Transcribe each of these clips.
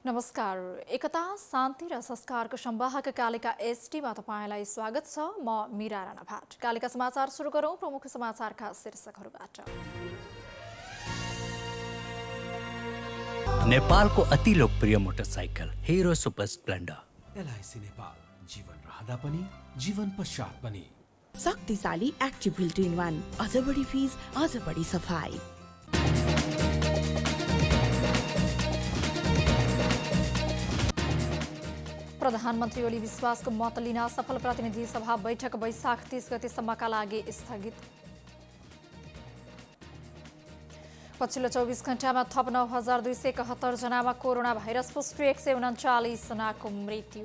नमस्कार। एकता शान्ति र संस्कारको संवाहक कालिका एसटीमा तपाईलाई स्वागत छ। म मीरा राणा भाट। कालिका समाचार सुरु गरौं प्रमुख समाचारका शीर्षकहरूबाट। नेपालको अति लोकप्रिय motorcycle hero super Splendor. LIC Nepal, जीवन रहँदा पनि जीवन पश्चात पनि। शक्तिशाली एक्टिभ बिल्ट इन वान, अझ बढी फीस, अझ बढी सफाई। प्रधानमन्त्री ओली विश्वासको मत लिन सफल प्रतिनिधि सभा बैठक वैशाख 30 गतेसम्मका लागि स्थगित। पछिल्लो 24 घण्टामा थप 9,271 जनामा कोरोना भाइरस पुष्टि, 139 जनाको मृत्यु।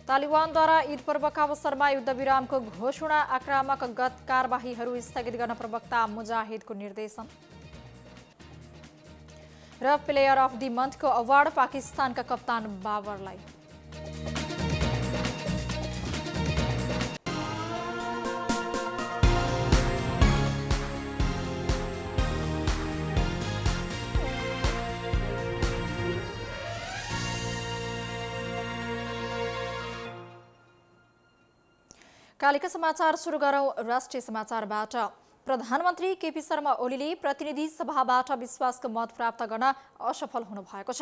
तालिबानद्वारा ईद पर्वका अवसरमा युद्धविरामको घोषणा, आक्रामक कारबाहीहरू स्थगित गर्न प्रवक्ता मुजाहिदको निर्देशन। र प्लेयर अफ द मन्थको अवार्ड पाकिस्तानका कप्तान बाबरलाई। कालिका समाचार सुरु गरौं राष्ट्रिय समाचारबाट। प्रधानमन्त्री केपी शर्मा ओलीले प्रतिनिधि सभाबाट विश्वासको मत प्राप्त गर्न असफल हुनु भएको छ।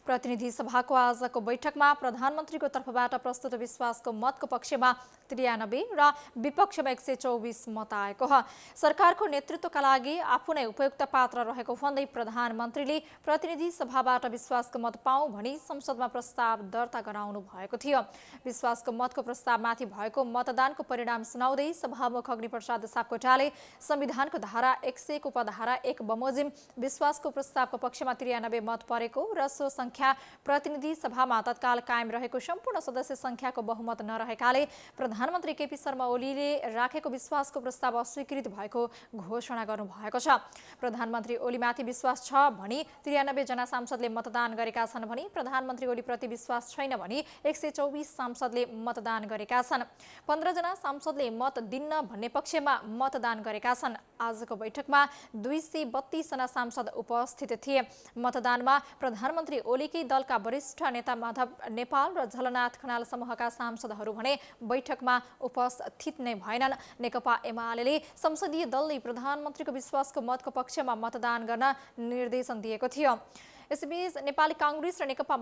प्रतिनिधि सभाको आजको बैठकमा प्रधानमन्त्रीको तर्फबाट प्रस्तुत विश्वासको मतको पक्षमा 93 र विपक्षमा 124 मत आएको हो। सरकारको नेतृत्वका लागि आफू नै उपयुक्त पात्र रहेको भन्दै प्रधानमन्त्रीले प्रतिनिधि सभाबाट विश्वासको मत पाऊँ भनी संसदमा प्रस्ताव दर्ता गराउनु भएको थियो। विश्वासको मतको प्रस्तावमाथि भएको मतदानको परिणाम सुनाउँदै सभामुख अग्निप्रसाद सापकोटाले संविधानको धारा 100 को उपधारा 1 बमोजिम विश्वासको प्रस्तावको पक्षमा 93 मत परेको र सो संख्या प्रतिनिधि सभामा तत्काल कायम रहेको सम्पूर्ण सदस्य संख्याको बहुमत नरहेकाले प्रधानमन्त्री केपी शर्मा ओलीले राखेको विश्वासको प्रस्ताव अस्वीकृत भएको घोषणा गर्नुभएको छ। प्रधानमन्त्री ओलीमाथि विश्वास छ भनी 93 जना सांसदले मतदान गरेका छन् भने प्रधानमन्त्री ओलीप्रति विश्वास छैन भनी 124 सांसदले मतदान गरेका छन्। 15 जना सांसदले मत दिन्न भन्ने पक्षमा मतदान गरेका छन्। आजको बैठकमा 232 जना सांसद उपस्थित थिए। मतदानमा प्रधानमन्त्री ओलीकै दलका वरिष्ठ नेता माधव नेपाल र झलनाथ खनाल समूहका सांसदहरू भने बैठकमा उपस्थित नै भएनन्। नेकपा एमाले संसदीय दलले प्रधानमन्त्रीको विश्वासको मतको पक्षमा मतदान गर्न निर्देशन दिएको थियो। यसैबीच नेपाली कांग्रेस र नेकपा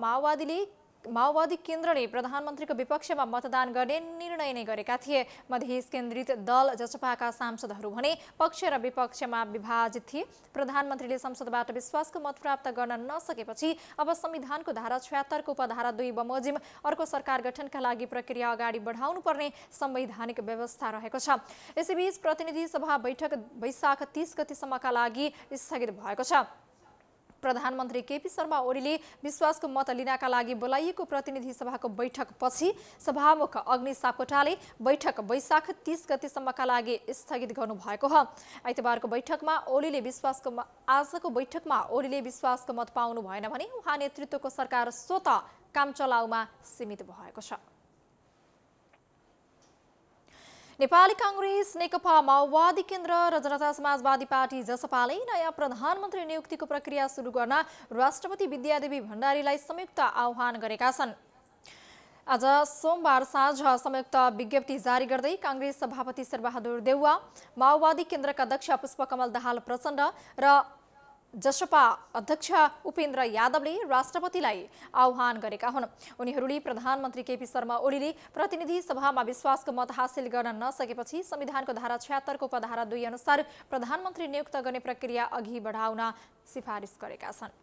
माओवादी केन्द्रले प्रधानमन्त्रीको विपक्षमा मतदान गर्ने निर्णय नै गरेका थिए। मधेस केन्द्रित दल जसपाका सांसदहरू भने पक्ष र विपक्षमा विभाजित थिए। प्रधानमन्त्रीले संसदबाट विश्वासको मत प्राप्त गर्न नसकेपछि अब संविधानको धारा 76 को उपधारा 2 बमोजिम अर्को सरकार गठनका लागि प्रक्रिया अगाडि बढाउनु पर्ने संवैधानिक व्यवस्था रहेको छ। यसैबीच प्रतिनिधि सभा बैठक वैशाख 30 गतेसम्मका लागि स्थगित भएको छ। प्रधानमन्त्री केपी शर्मा ओलीले विश्वासको मत लिनका लागि बोलाइएको प्रतिनिधि सभाको बैठक पछि सभामुख अग्नि सापकोटाले बैठक वैशाख 30 गतेसम्मका लागि स्थगित गर्नुभएको हो। आइतबारको बैठकमा आजको बैठकमा ओलीले विश्वासको मत पाउनु भएन भने उहाँ नेतृत्वको सरकार स्वत काम चलाउमा सीमित भएको छ। नेपाली कांग्रेस, नेकपा माओवादी केन्द्र र जनता समाजवादी पार्टी जसपाले नयाँ प्रधानमन्त्री नियुक्तिको प्रक्रिया सुरु गर्न राष्ट्रपति विद्यादेवी भण्डारीलाई संयुक्त आह्वान गरेका छन्। आज सोमबार साँझ संयुक्त विज्ञप्ति जारी गर्दै कांग्रेस सभापति शेरबहादुर देउवा, माओवादी केन्द्रका अध्यक्ष पुष्पकमल दाहाल प्रचण्ड र जसपा अध्यक्ष उपेन्द्र यादवले राष्ट्रपतिलाई आह्वान गरेका हुन्। उनीहरूले प्रधानमन्त्री केपी शर्मा ओलीले प्रतिनिधि सभामा विश्वासको मत हासिल गर्न नसकेपछि संविधानको धारा 76 को उपधारा 2 अनुसार प्रधानमन्त्री नियुक्त गर्ने प्रक्रिया अघि बढाउन सिफारिस गरेका छन्।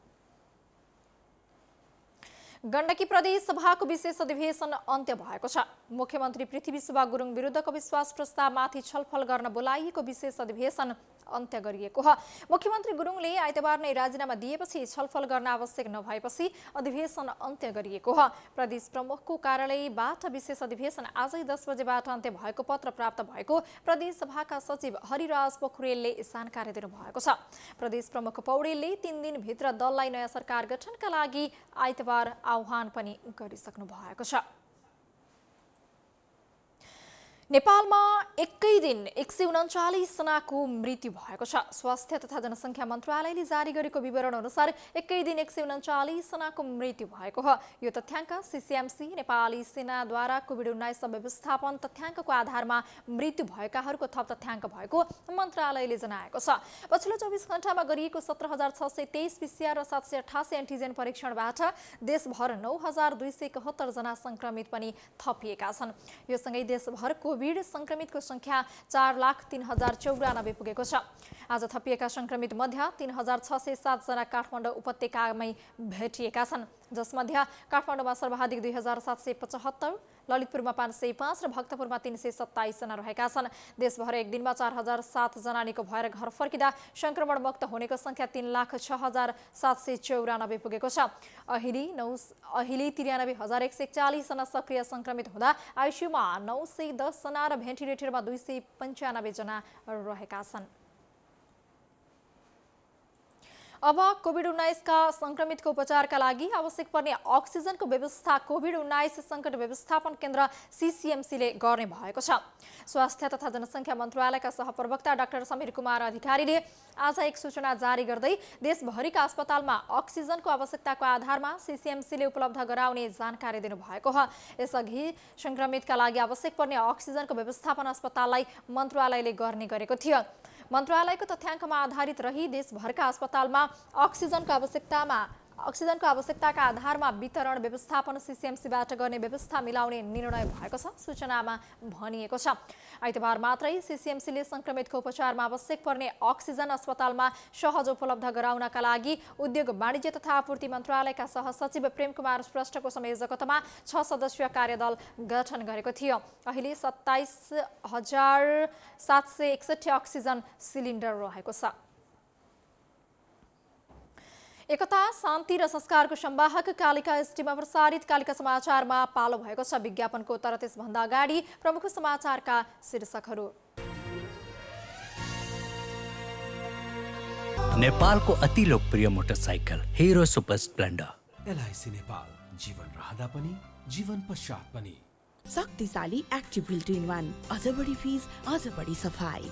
गण्डकी प्रदेश सभाको विशेष अधिवेशन अन्त्य भएको छ। मुख्यमन्त्री पृथ्वी सुब्बा गुरुङ विरुद्धको विश्वास प्रस्तावमाथि छलफल गर्न बोलाइएको विशेष अधिवेशन अन्त्य गरिएको हो। मुख्यमन्त्री गुरुङले आइतबार नै राजीनामा दिएपछि छलफल गर्न आवश्यक नभएपछि अधिवेशन अन्त्य गरिएको हो। प्रदेश प्रमुखको कार्यालयबाट विशेष अधिवेशन आजै 10 बजेबाट अन्त्य भएको पत्र प्राप्त भएको प्रदेश सभाका सचिव हरिराज पोखरेलले जानकारी दिनुभएको छ। प्रदेश प्रमुख पौडेलले 3 दिनभित्र दललाई नयाँ सरकार गठनका लागि आइतबार आह्वान पनि गरिसक्नु भएको छ। नेपालमा एकै दिन 139 जनाको मृत्यु भएको छ। स्वास्थ्य तथा जनसङ्ख्या मन्त्रालयले जारी गरेको विवरण अनुसार एकै दिन 139 जनाको मृत्यु भएको हो। यो तथ्याङ्क सीसीएमसी नेपाली सेनाद्वारा कोभिड-19 व्यवस्थापन तथ्याङ्कको आधारमा मृत्यु भएकाहरूको थप तथ्याङ्क भएको मन्त्रालयले जनाएको छ। पछिल्लो 24 घण्टामा गरिएको 17,623 पीसीआर र 788 एन्टिजेन परीक्षणबाट देशभर 9,271 जना संक्रमित पनि थपिएका छन्। यो सँगै देशभर कोभिड संक्रमितको संख्या 4,03,094 पुगेको छ। आज थपिएका संक्रमित मध्ये 3,607 जना काठमाडौँ उपत्यकामै भेटिएका छन्, जसमध्ये काठमाडौँमा सर्वाधिक 2,775, ललितपुरमा 505 र भक्तपुरमा 327 जना रहेका छन्। देशभर एक दिनमा 4,007 जना निको भएर घर फर्किँदा संक्रमण मुक्त हुनेको संख्या 3,06,794 पुगेको छ। अहिले 93,141 जना सक्रिय संक्रमित हुँदा आइसियुमा 910 जना र भेन्टिलेटरमा 295 जना रहेका छन्। अब कोभिड-19 का संक्रमितको उपचारका लागि आवश्यक पर्ने अक्सिजनको व्यवस्था कोभिड-19 सङ्कट व्यवस्थापन केन्द्र सीसीएमसीले गर्ने भएको छ। स्वास्थ्य तथा जनसङ्ख्या मन्त्रालयका सहप्रवक्ता डाक्टर समीर कुमार अधिकारीले आज एक सूचना जारी गर्दै देशभरिका अस्पतालमा अक्सिजनको आवश्यकताको आधारमा सीसीएमसीले उपलब्ध गराउने जानकारी दिनुभएको हो। यसअघि संक्रमितका लागि आवश्यक पर्ने अक्सिजनको व्यवस्थापन अस्पताललाई मन्त्रालयले गर्ने गरेको थियो। मन्त्रालयको तथ्याङ्कमा आधारित रही देशभरका अस्पतालमा अक्सिजनको आवश्यकताका आधारमा वितरण व्यवस्थापन सीसीएमसीबाट गर्ने व्यवस्था मिलाउने निर्णय भएको छ, सूचनामा भनिएको छ। आइतबार मात्रै सीसीएमसीले संक्रमितको उपचारमा आवश्यक पर्ने अक्सिजन अस्पतालमा सहज उपलब्ध गराउनका लागि उद्योग वाणिज्य तथा आपूर्ति मन्त्रालयका सहसचिव प्रेम कुमार श्रेष्ठको संयोजकतामा 6 सदस्यीय कार्यदल गठन गरेको थियो। अहिले 27,761 अक्सिजन सिलिन्डर रहेको छ। एकता, शान्ति र संस्कारको संवाहक कालिका एसटीमा प्रसारित कालिका समाचारमा पालो भएको छ। विज्ञापनको तर त्यसभन्दा अगाडि प्रमुख समाचारका शीर्षकहरू। नेपालको अति लोकप्रिय motorcycle hero super Splendor. LIC Nepal, जीवन रहँदा पनि जीवन पश्चात पनि। शक्तिशाली एक्टिभ बिल्ट इन वान, अझ बढी फिज, अझ बढी सफाई।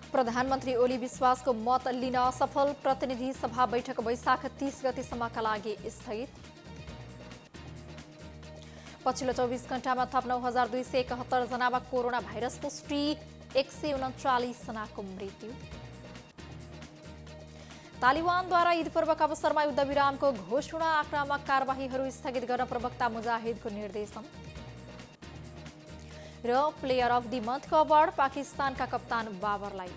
प्रधानमन्त्री ओली विश्वासको मत लिन असफल, प्रतिनिधि सभा बैठक वैशाख 30 गतेसम्मका लागि स्थगित। पछिल्लो 24 घण्टामा थप 9,271 जनामा कोरोना भाइरस पुष्टि, 139 जनाको मृत्यु। तालिबानद्वारा ईद पर्वका अवसरमा युद्धविरामको घोषणा, आक्रामक कारबाहीहरू स्थगित गर्न प्रवक्ता मुजाहिदको निर्देशन। र प्लेयर अफ द मन्थको अवार्ड पाकिस्तानका कप्तान बाबरलाई।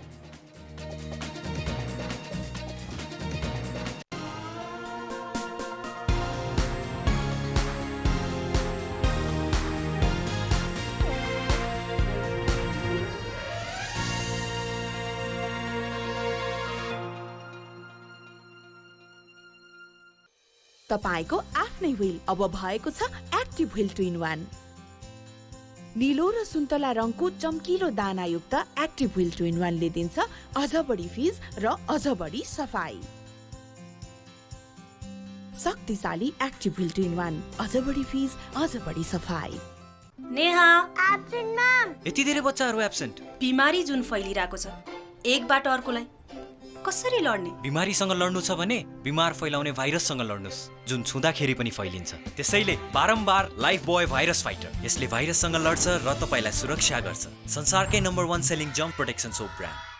तपाईको आफ्नै व्हील अब भएको छ एक्टिभ व्हील 2-in-1। नीलो र सुन्तला रङको चम्किलो दानायुक्त एक्टिभ व्हील 2-in-1 ले दिन्छ अझ बढी फिज र अझ बढी सफाई। शक्तिशाली एक्टिभ व्हील 2-in-1, अझ बढी फिज, अझ बढी सफाई। Neha, absent ma'am. यति धेरै बच्चाहरू एब्सेन्ट। बिमारी जुन फैलिरहेको छ, एकबाट अर्कोलाई कसरी लड्ने? बिमारीसँग लड्नु छ भने बिमार फैलाउने भाइरससँग लड्नुस्, जुन छुँदाखेरि पनि फैलिन्छ। त्यसैले बारम्बार लाइफ बोय भाइरस फाइटर, यसले भाइरससँग लड्छ र तपाईलाई सुरक्षा गर्छ। संसारकै नम्बर 1 सेलिङ जम्प प्रोटेक्सन सोप ब्रान्ड।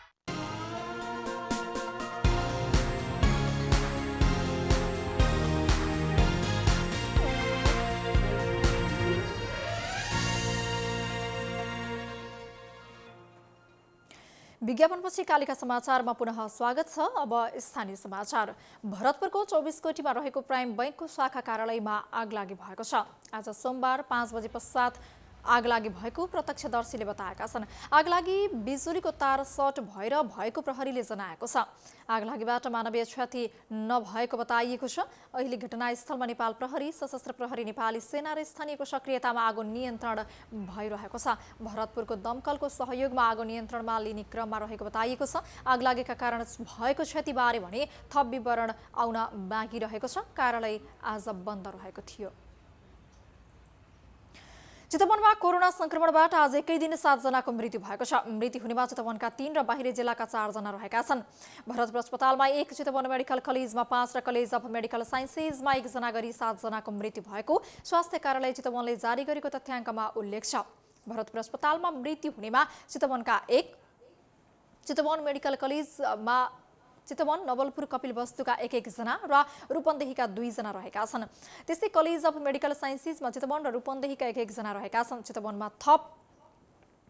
विज्ञापनपछि कालिका समाचारमा पुनः स्वागत छ। अब स्थानीय समाचार। भरतपुरको 24 कोटीमा रहेको प्राइम बैंकको शाखा कार्यालयमा आगलागी भएको छ। आज सोमबार 5 बजे पश्चात आगलागी भएको प्रत्यक्षदर्शीले बताएका छन्। आगलागी बिजुलीको तार सर्ट भएर भएको प्रहरीले जनाएको छ। आगलागीबाट मानवीय क्षति नभएको बताइएको छ। अहिले घटनास्थलमा नेपाल प्रहरी, सशस्त्र प्रहरी, नेपाली सेना र स्थानीयको सक्रियतामा आगो नियन्त्रण भइरहेको छ। भरतपुरको दमकलको सहयोगमा आगो नियन्त्रणमा लिने क्रममा रहेको बताइएको छ। आगलागीका कारण भएको क्षतिबारे भने थप विवरण आउन बाँकी रहेको छ। कार्यालय आज बन्द रहेको थियो। चितवनमा कोरोना संक्रमणबाट आज एकै दिन 7 जनाको मृत्यु भएको छ। मृत्यु हुनेमा चितवनका 3 र बाहिरी जिल्लाका 4 जना रहेका छन्। भरतपुर अस्पतालमा 1, चितवन मेडिकल कलेजमा 5 र कलेज अफ मेडिकल साइन्सेसमा 1 जना गरी 7 जनाको मृत्यु भएको स्वास्थ्य कार्यालय चितवनले जारी गरेको तथ्याङ्कमा उल्लेख छ। भरतपुर अस्पतालमा मृत्यु हुनेमा चितवनका 1, चितवन मेडिकल कलेजमा चितवन, नवलपुर, कपिलवस्तुका 1 जना र रूपन्देहीका 2 जना रहेका छन्। त्यस्तै कलेज अफ मेडिकल साइन्सेसमा चितवन र रूपन्देहीका 1 जना रहेका छन्। चितवनमा थप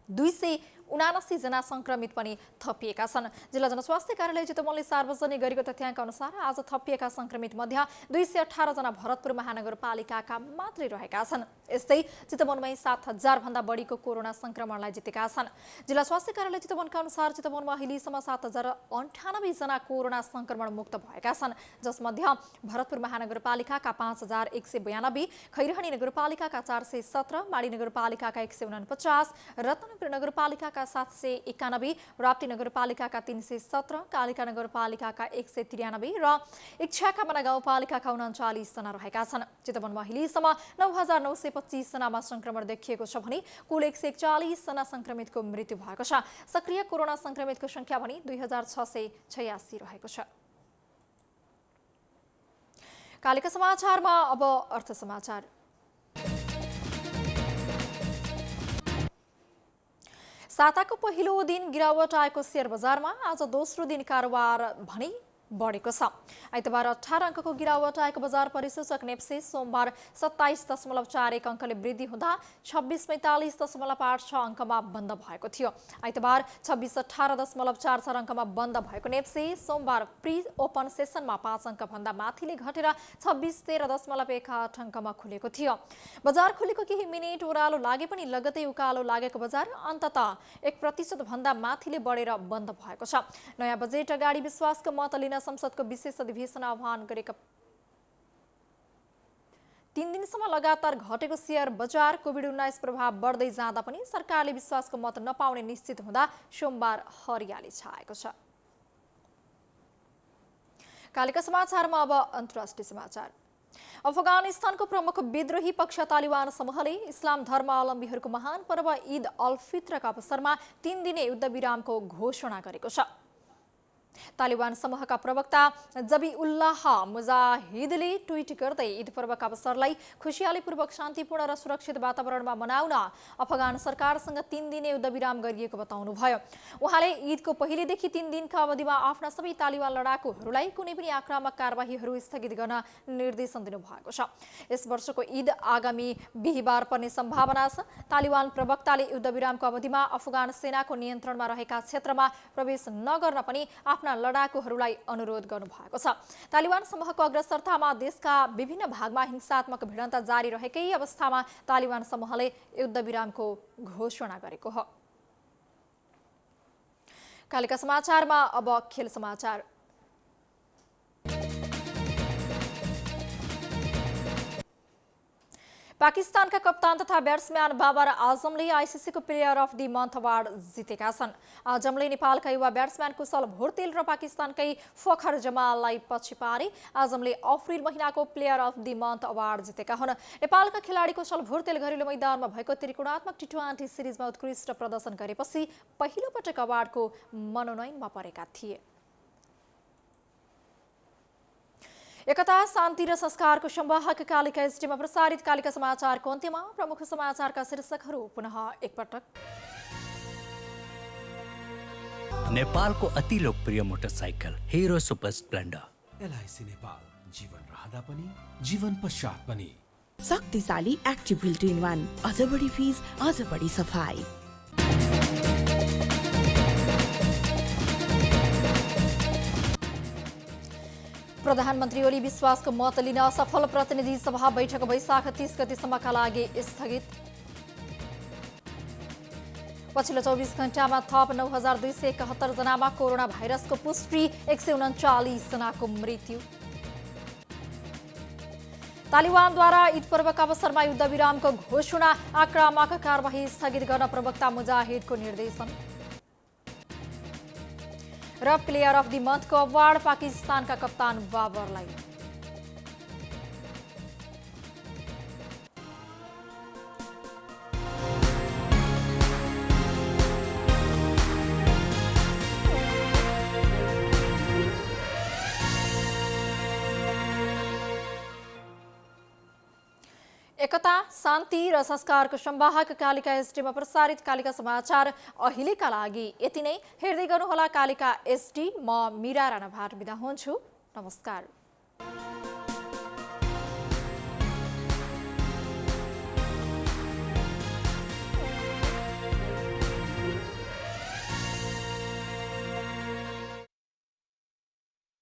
279 जना संक्रमित पनि थपिएका छन्। जिल्ला जनस्वास्थ्य कार्यालय चितवनले सार्वजनिक गरेको तथ्याङ्क अनुसार आज थपिएका संक्रमित मध्ये 218 जना भरतपुर महानगरपालिकाका मात्रै रहेका छन्। यस्तै चितवनमै 7,000 भन्दा बढीको कोरोना संक्रमणलाई जितेका छन्। जिल्ला स्वास्थ्य कार्यालय चितवनका अनुसार चितवनमा अहिलेसम्म 7,098 जना कोरोना संक्रमण मुक्त भएका छन्, जसमध्ये भरतपुर महानगरपालिकाका 5,192, खैरहनी नगरपालिकाका 417, माडी नगरपालिकाका 149, रत्नगर नगरपालिकाका 791, राप्ती नगरपालिकाका 317, कालिका नगरपालिकाका 193 र इच्छाकामना गाउँपालिकाका 39 जना रहेका छन्। चितवनमा अहिलेसम्म 9,925 जनामा संक्रमण देखिएको छ भने कुल 141 जना संक्रमितको मृत्यु भएको छ। सक्रिय कोरोना संक्रमितको संख्या भने 2,686 रहेको छ। कालिका समाचारमा अब अर्थ समाचार। साताको पहिलो दिन गिरावट आएको शेयर बजारमा आज दोस्रो दिन कारोबार भने बढेको छ। आइतबार 18 अङ्कको गिरावट आएको बजार परिसूचक नेप्से सोमबार 27.41 अङ्कले वृद्धि हुँदा 26.45.86 अङ्कमा बन्द भएको थियो। आइतबार 26.18.44 अङ्कमा बन्द भएको नेप्से सोमबार प्री ओपन सेसनमा 5 अङ्क भन्दा माथिले घटेर 26.13.18 अङ्कमा खुलेको थियो। बजार खुलेको केही मिनेट ओह्रालो लागे पनि लगतै उकालो लागेको बजार अन्ततः 1% भन्दा माथिले बढेर बन्द भएको छ। नयाँ बजेट अगाडि विश्वासको मत लिन संसदको विशेष अधिवेशन आह्वान गरेका 3 दिनसम्म लगातार घटेको शेयर बजार कोभिड-19 प्रभाव बढ्दै जाँदा पनि सरकारले विश्वासको मत नपाउने निश्चित हुँदा सोमबार हरियाली छाएको छ। कालिका समाचारमा अब अन्तर्राष्ट्रिय समाचार। अफगानिस्तानको प्रमुख विद्रोही पक्ष तालिबान समूहले इस्लाम धर्मावलम्बीहरूको महान पर्व ईद अल फित्रका अवसरमा 3 दिने युद्धविरामको घोषणा गरेको छ। तालिबान समूहका प्रवक्ता जबीउल्लाह मुजाहिदले ट्विट गर्दै ईद पर्वका अवसरलाई खुशियालीपूर्वक शान्तिपूर्ण र सुरक्षित वातावरणमा मनाउन अफगान सरकारसँग 3 दिने युद्धविराम गरिएको बताउनुभयो। उहाँले ईदको पहिलेदेखि 3 दिनका अवधिमा आफ्ना सबै तालिबान लडाकुहरूलाई कुनै पनि आक्रामक कारबाहीहरू स्थगित गर्न निर्देशन दिनुभएको छ। यस वर्षको ईद आगामी बिहिबार पर्ने सम्भावना छ। तालिबान प्रवक्ताले युद्धविरामको अवधिमा अफगान सेनाको नियन्त्रणमा रहेका क्षेत्रमा प्रवेश नगर्न पनि आफ्ना लडाकुहरूलाई अनुरोध गर्नुभएको छ। तालिबान समूहको अग्रसरतामा देशका विभिन्न भागमा हिंसात्मक भिडन्त जारी रहेकै अवस्थामा तालिबान समूहले युद्धविरामको घोषणा गरेको हो। कालिका समाचारमा अब खेल समाचार। पाकिस्तानका कप्तान तथा ब्याट्सम्यान बाबर आजमले आइसिसीको player of the month award जितेका छन्। आजमले नेपालका युवा ब्याट्सम्यान कुशल भुर्तेल र पाकिस्तानकै फखर जमाललाई पछि पारे आजमले अप्रिल महिनाको player of the month award जितेका हुन्। नेपालका खेलाडी कुशल भुर्तेल घरेलु मैदानमा भएको त्रिकोणात्मक टी20 सिरिजमा उत्कृष्ट प्रदर्शन गरेपछि पहिलो पटक अवार्डको मनोनयनमा परेका थिए। एकता, शान्ति र संस्कारको संवाहक कालिका एसटीमा प्रसारित कालिका समाचारको अन्त्यमा प्रमुख समाचारका शीर्षकहरू पुनः एकपटक। नेपालको अति लोकप्रिय motorcycle hero super Splendor. LIC Nepal, जीवन रहँदा पनि जीवन पश्चात पनि। शक्तिशाली एक्टिभ व्हील 2-in-1, अझ बढी फीस, अझ बढी सफाई। प्रधानमन्त्री ओली विश्वासको मत लिन सफल प्रतिनिधि सभा बैठक वैशाख 30 गतेसम्मका लागि स्थगित। पछिल्लो 24 घण्टामा थप 9,271 जनामा कोरोना भाइरसको पुष्टि, 139 जनाको मृत्यु। तालिबानद्वारा ईद पर्वका अवसरमा युद्धविरामको घोषणा, आक्रामक कारबाही स्थगित गर्न प्रवक्ता मुजाहिदको निर्देशन। र प्लेयर अफ द मन्थको अवार्ड पाकिस्तानका कप्तान बाबरलाई। एकता, शान्ति र संस्कारको संवाहक कालिका एसडीमा प्रसारित कालिका समाचार अहिलेका लागि यति नै। हेर्दै गर्नुहोला कालिका एसडी। म मीरा राणा भाट बिदा हुन्छु। नमस्कार।